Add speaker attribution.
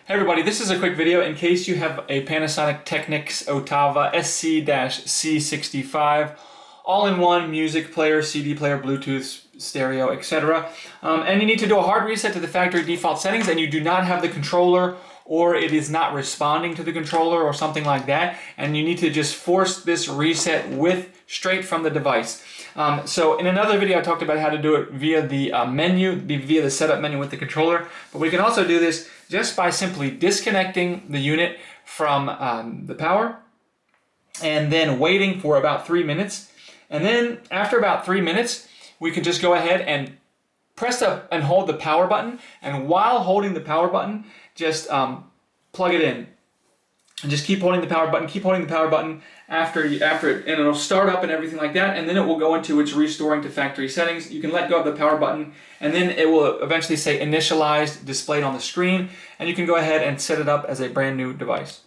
Speaker 1: Hey everybody, this is a quick video in case you have a Panasonic Technics Ottava SC-C65 all-in-one music player, CD player, Bluetooth, stereo, etc. And you need to do a hard reset to the factory default settings and you do not have the controller or it is not responding to the controller or something like that, and you need to just force this reset straight from the device. So in another video I talked about how to do it via the via the setup menu with the controller, but we can also do this just by simply disconnecting the unit from the power and then waiting for about 3 minutes. And then after about 3 minutes, we can just go ahead and press up and hold the power button, and while holding the power button, just plug it in. And just keep holding the power button, after it, and it'll start up and everything like that, and then it will go into its restoring to factory settings. You can let go of the power button, and then it will eventually say initialized displayed on the screen, and you can go ahead and set it up as a brand new device.